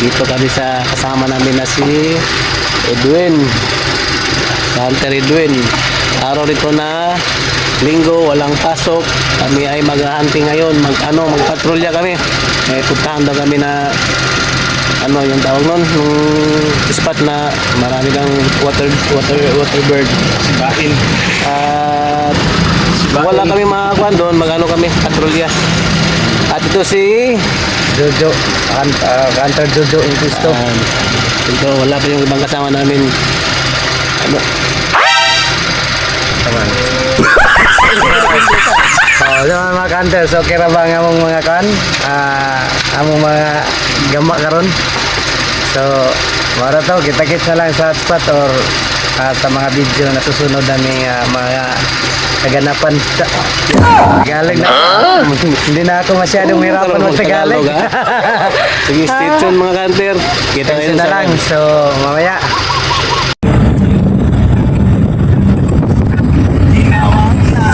Dito kami sa kasama namin na si Edwin. Hunter Edwin. Araw rito na linggo, walang pasok. Kami ay mag-hunting ngayon. Magpatrolya kami. Puntahan daw kami na yung tawag nun, yung spot na marami kang water bird. Sibahin. At wala kami makakuan doon, kami patrolya. At ito si Jojo, Hunter Jojo Inquisto. Ito, wala pa yung ibang kasama namin. Taman. Mga hunter, so kira ba nga mong mga kan? Among mga gamak karon. So, mara to, kita-kits na lang sa hotspot or sa mga video na susunod namin mga kaganapan. Tagalog na. Hindi na ako masyadong hirapan mag-Tagalog. Sige, stay tuned mga hunter. Kita ngayon na lang. So, mamaya.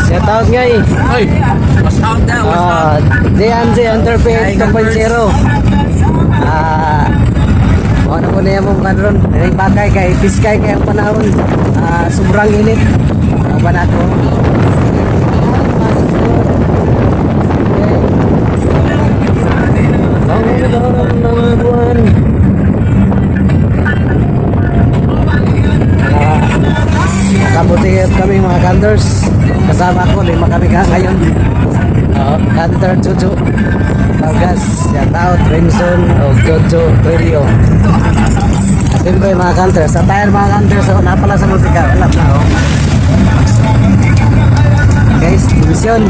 Shout out nga eh. Ay, mas out na. JMJ Enterprise 2.0. Ano po na yan mong kanron? Naring bakay kay Piskay kay ang panahon. Sobrang init. Ang pa nato. Kabuti kami mga hunters. Kasama ko, 5 kami ngayon. Hunter Jojo Vargas, shout out Remson o Jojo Trilio. Siyempre mga hunters, sa tayo mga hunters, so napala sa multika, alam na oh. Guys, division.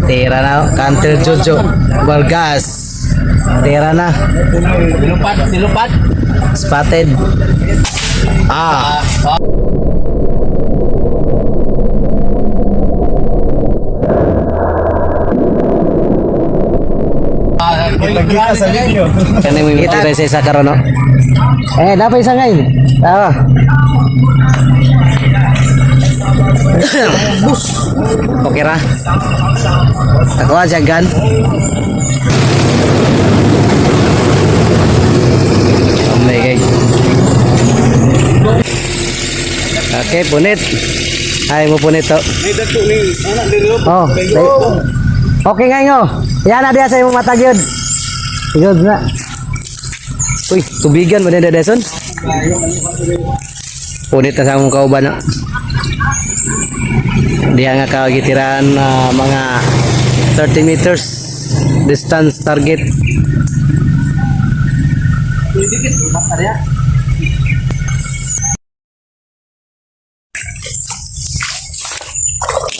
Tira na, Hunter Jojo Vargas. Tira na. Silupat. Spotted. Kita sa video. Kani mo kita sa isa karon no. Dapat isa ngayon. Tawa. Bus. Okay ra. Ako aja gan. Okay. Okay, punit. Ay mo punit to. Oh, okay ngayon. Yan na dia sa imong mata gyud. Gyud na. Uy, tubigan mo din Deson. Punit na sa among kauban na. Diya nga kagitiran mga 30 meters distance target.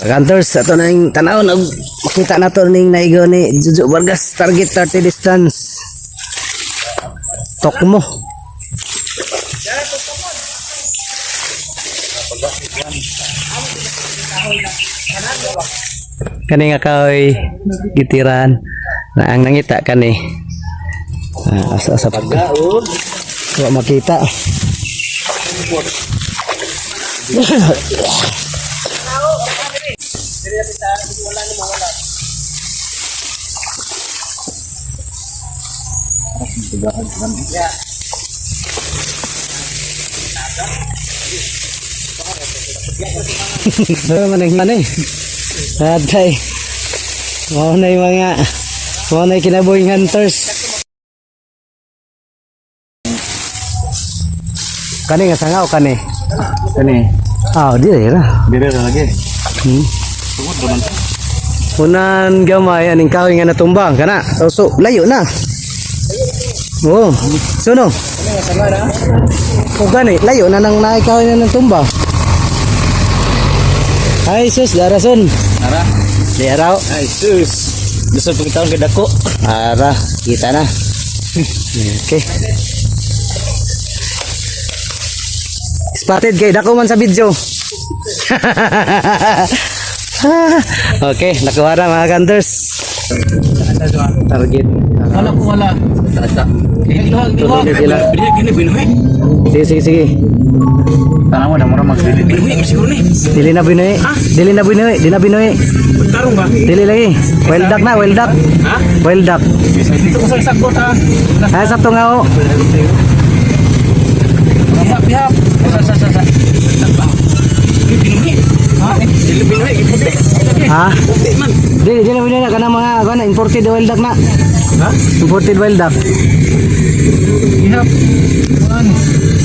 Hunters, ato na yung tanaw na makita na to ning naigo ni Jojo Vargas, target 30 distance. Tok mo. Kani nga kaoy gitiran na ang nangita kani. Asa-asa pagka. Wa makita. Manay. Atay. Mau na yung kinabuhing hunters. Kani nga sangaw kani. Di ra. Dire lagi. Tungod naman. Unan gamay aning kahoy nga natumbang kana. So layo na. Oh, suno. Kani layo na nang naikahoy na natumbang. Ay sus, darason. Ara. Di araw. Ay sus. Gusto pagkitaon kay dako. Ara, kita na. Okay. Spotted kay dako man sa video. Okay, nakuha na mga hunters. target. Wala ko wala. Diluhag, Tuloy na sila. Sige, sige, sige. Tangan mo na mura magbili. Dili na binuhi. Dili na binuhi. Dili na binuhi. Dili lagi. Wild duck na, wild duck. Wild duck. Dito ko sa isakot ha. Ay, sakto nga o. Bihap. Sa. Ha? Dili, dili na binuhi na. Kanang mga, imported wild duck na. Ha? Imported wild duck. Bihap.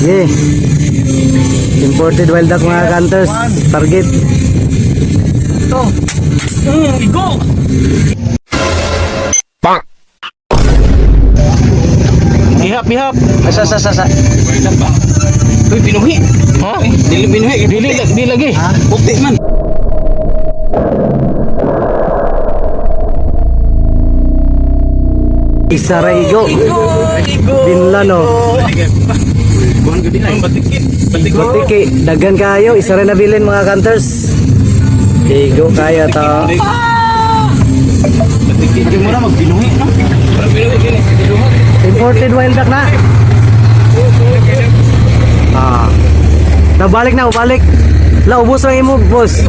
Yeah. Imported wild duck mga hunters. Target. Ito. Igo. Bihap. Sa. Uy, binuhi. Ha? Dili binuhi. Dili lagi. Puti man. Isaraigo. Binlano. Batiki. Dagan kayo. Isa rin nabilin mga hunters. Igo kaya ta. Hindi mo na magbinuhi, no? Imported wild duck na. Nabalik na, ubalik. La, ubos lang imo, boss.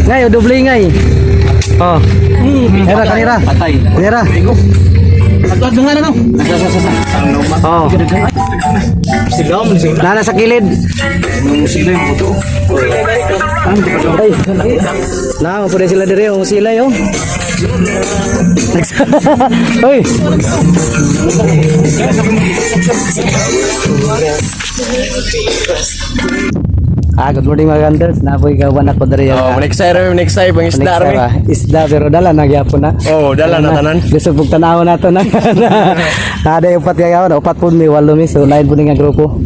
Ngay, o doble ngay. Oh. Kanira. Patay. Kanira. Agad nga na no. Oh. Nana sa kilid. Ay. Na, mo sila dire, o sila yo. Hoy. Good morning mga hunters. Napoy kawan ako dari Oh, next time pang isda rin. Isda pero dala nagyapon na. Oh, dala na tanan. Gusto pug tanaw na to na. Ada upat kaya upat pun mi walo mi so lain pun nga grupo.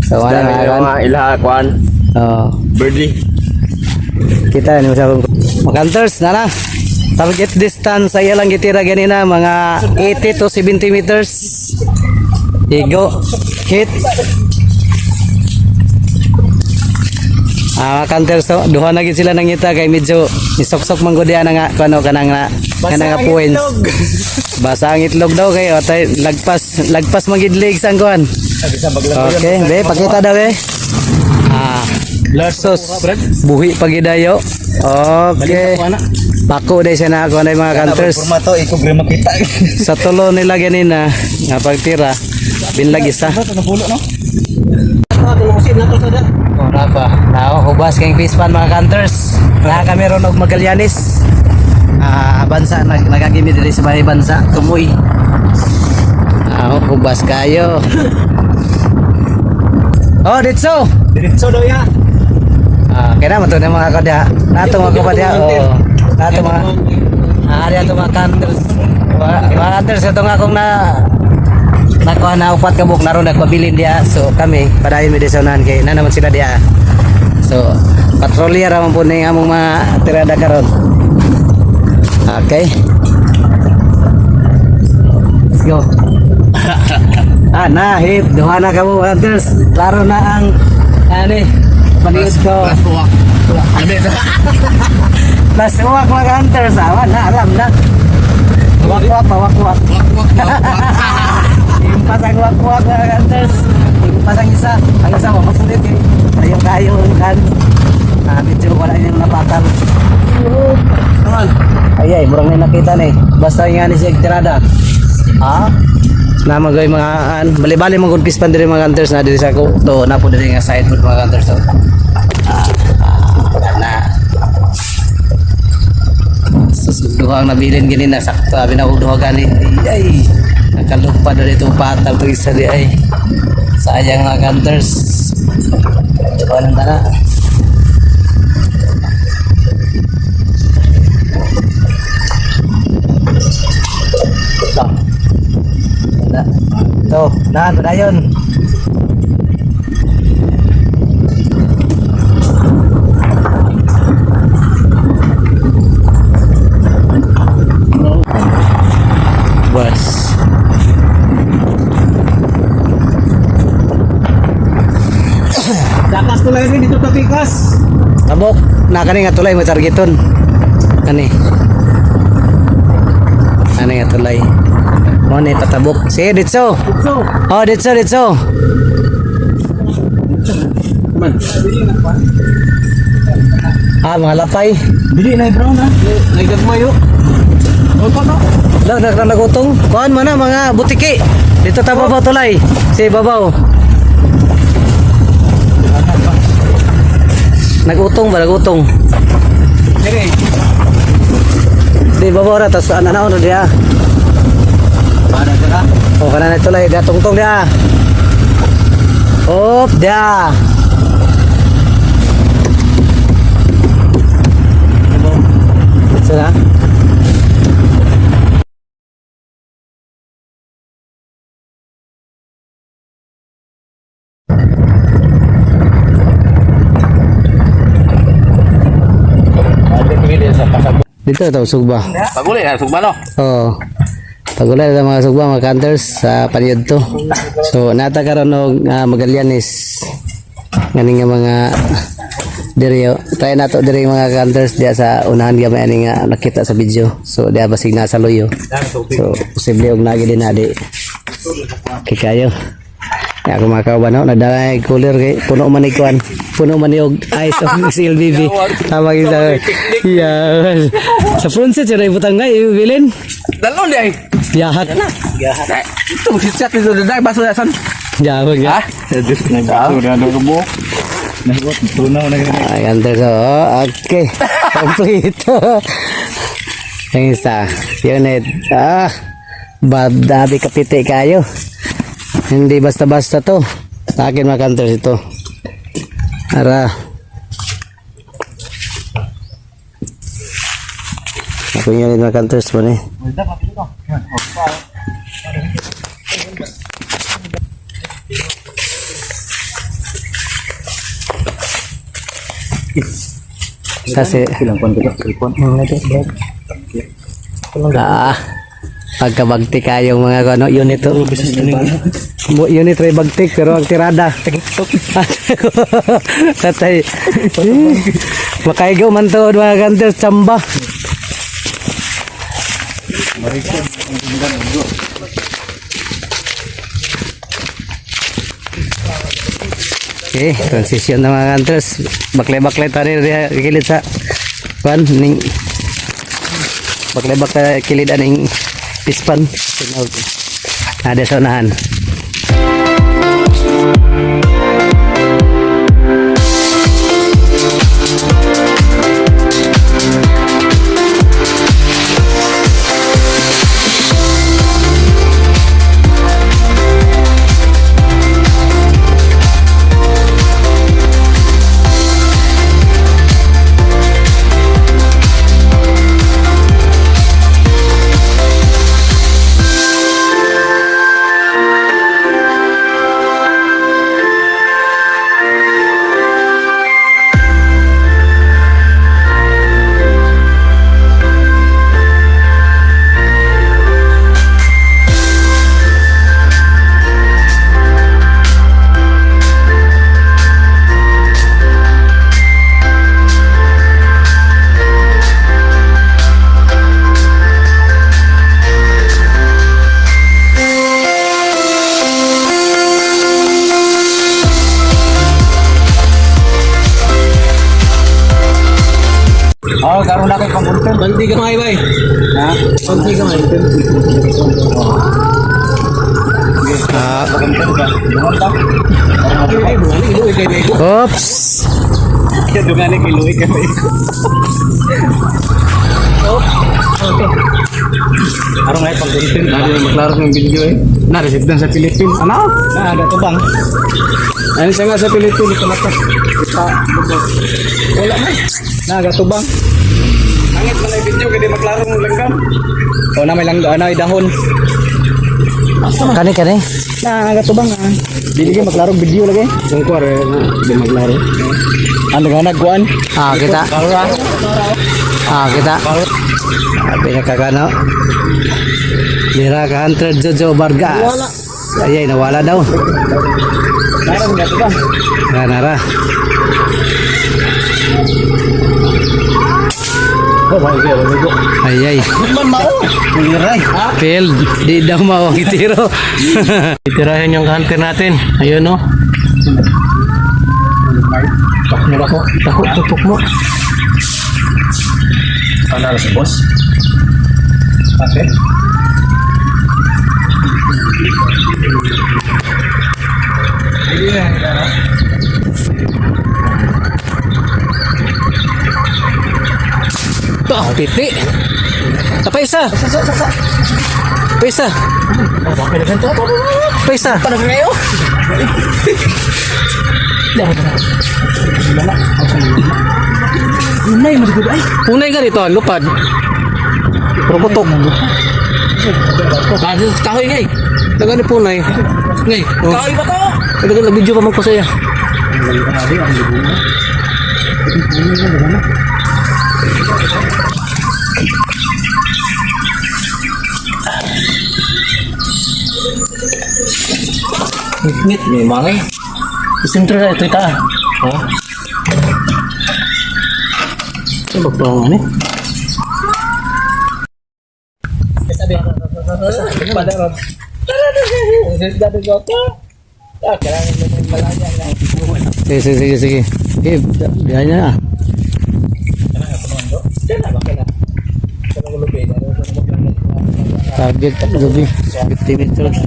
So Isda ana rin kan. mga ilaha kuan. Oh, Birdie. kita ni sa mga hunters na. Target distance saya lang gitira ganina mga 80 to 70 meters. Igo hit. Kanter so duha na gid sila nangita kay medyo isok-sok man gud nga kuno kanang nga points. Basa ang itlog daw kay atay lagpas magid legs ang kuan. Okay, be pakita daw be. Sos buhi pagidayo. Okay. Bako day siya na ako na mga hunters. Formato iko gre makita. Sa tulo nila ganina nga pagtira binlag isa. Napulo no. Oh, Rafa. Now, hubas kayong fish pan mga hunters. Kami ron og Magallanes. Bansa nagagimit diri sa bahay bansa, Tumoy. Hubas kayo. Oh, ditso. Diretso daw ya. Kaya naman to na mga kadya. Nato mga kapadya. Oh. Nato mga ari ato mga hunters. Mga hunters ito nga akong nakuha na upat ka buk naroon nagpabilin dia. So kami padayon mi sa unahan kay na naman sila dia. So patrolyer ramon po ning among mga tirada karon. Okay. Let's go. Hit duha na kamo hunters. Klaro na ang ani paniud ko. Plus uwak mga hunters. Na alam na. Wak. Pasang wak-wak mga hunters. Pasang isa. Ang isa mo masulit eh. Kayo kan. Medyo wala yung napatal. Naman. Ay, murang may nakita na eh. Basta nga ni siya tirada. Na magay mga bali-bali mga pispan diri mga hunters na diri sa ko. To na po diri nga side food mga hunters. So. Na. Susuduhang nabilin gini na sakto abi na duha gani. Ay. Nakalupa na dito patag to isa di ay sayang mga hunters. Coba nang tara. Ito, nahan padayon. Bas. Dakas ko lang dito tapikas. Tabok, na kani nga tulay mo targeton. Kani. Ano nga tulay? Mo ni patabok. Sige, ditso. Oh, ditso. Man. Mga lapay. Dili na brown ha. Nagagmayo. Opo no. Nagutong. Kuhan mo na mga butiki. Dito tabo ba tulay? Si babaw. Nagutong. Sige. Di babaw ra tas ana na dia. Para ka. Oh kana na tulay dia tungtong dia. Op dia. Sana. Dito ito sugba. Paguli na sugba no. Oh. Pagulay sa mga sugba, mga hunters sa paniyod to. So nata karon og Magallanes. Ngani nga mga diri tayo nato diri mga hunters diya sa unahan gamay ani nga nakita sa video. So diya basig na sa loyo. So posible og nagi din adi. Kikayo. Ya ako makauban no nadala cooler kay puno man ikuan. Puno man og ice of CLBB. Tama isa. Yeah. Sa front set sira ibutang ngay bilin. Dalon di ay. Yahat. Ito magsisat ito dai baso ya san. Jawag ya. Sudah ada kebo. Nahibot tunaw na gani. Ay, ganda so. Okay. Complete. Yang isa. Unit. Dabi kapite kayo. Hindi basta-basta to. Sa akin mga hunters ito. Ara. Ako yung mga hunters mo ni. Kasi pagkabagti kayong mga ano unit to. Unit ray bagtik pero ang tirada tatay makaigaw man to mga hunters tsamba. Okay, transition na mga hunters. Baklay-baklay tani diha kilid sa pan ning baklay-baklay kilid aning pispan. Ada sa unahan. Oh, karon na kay pangkonten. Banti gamay bay. Ha? Banti gamay. Oops. Kaya dungan ni kiloy kami. Karon ay pangkonten. Dari maklaro ng video eh. Na receipt dan sa Philippines. Ano? Ada to bang. Ano siya nga sa Philippines kalapas. Wala na. Naga to bang. Angit man ay video kay di maklaro ng langgam. O na may langgam na dahon. Kani. Naga to bang. Dili kay maklaro video lagi. Kung kuwar na di maklaro. Ano nga nagkuan? Kita. Kita. Pinakagano. Mira ka hunter Jojo Vargas. Ayay, nawala daw. Narang nga to bang. Nara. Ay. Failed. Di daw mawang itiro. Titirahin yung hunter natin. Ayun no. Takot ako. Takot tutok mo. Panalo si boss. Okay. Piti. Pa isa. Pa isa. Pa isa. Punay ka dito, lupad. Rokotok. Kahoy ngay. Nagani punay. Ngay. Kahoy ba to? Nag-video pa magpasaya. Ngit, may mangay. Isentro na ito ita. Ha? Ano ba pang ano? Padaron. Sige. Biyahe na. Target gabi 50 meters.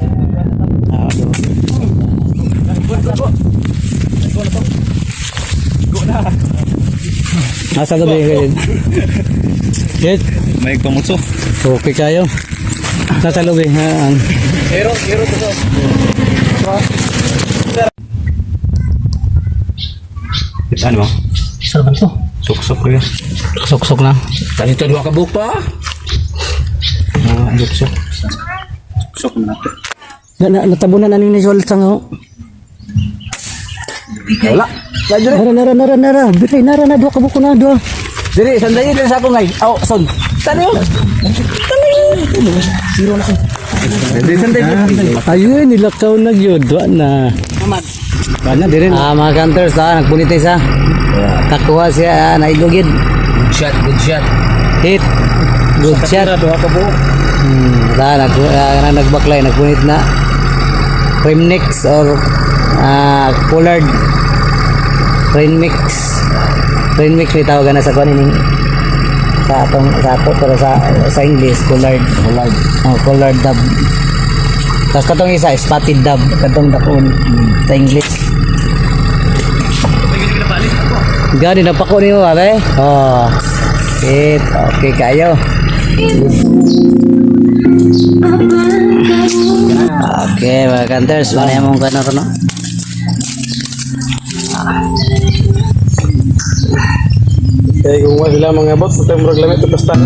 Nasa gabi kayo. Yes. May pamutso. Okay kayo. Nasa loob eh. Hero to. Ano? Sarap to. Suksok ko yan. Sok na. Dito dua ka buka. Suksok. Suksok na natin. Natabunan na ni Joel sa nga. Wala. Nara. Biray, nara na. Dua kabuko na. Dua. Diri, sandayin din sa ako ngay. Aw, son. Tani yun. Zero na ko. Hindi, sandayin. Ayun, nilakaw na yun. Dua na. Bana, di rin. Mga counters, nagpunit isa. Takuha siya, naigugid. Good shot. Hit. Good shot. Dua ka buo. Nagbaklay, nagpunit na. Cream mix or colored. Cream mix may tawagan na sa kunin sa ato pero sa English colored dub. Tapos katong isa spotted dub katong dakon sa English. Gani na pako niyo ba? Oh. Okay kayo. Okay, mga counters, mana yung mong kanon no? Kaya kung wala sila mga bot, ito yung maglamit ito basta.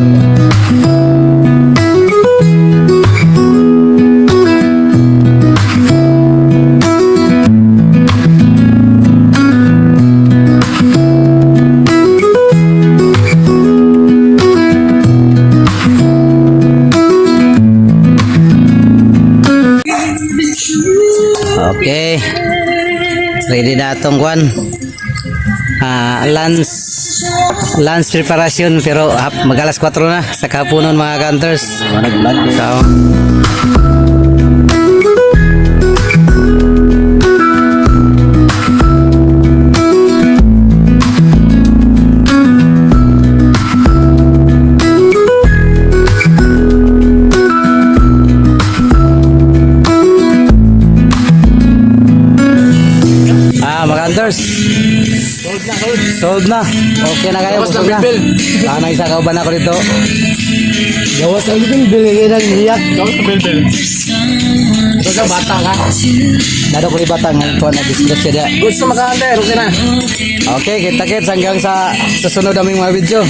Okay. Ready na itong kwan. Lunch preparation pero mag-alas 4 na sa kapunon mga counters. So, mga counters. Sold na. Okay na kayo. Busog na. Isa ka ba na ako dito? Gawas ang bilbil. Gawas ang iyak. Gawas ang bilbil. Ito ka batang ha? Dado ko ni batang. Ito na discuss siya. Gusto maka-hunter. Okay na. Okay, kita-kits hanggang sa susunod aming mga video.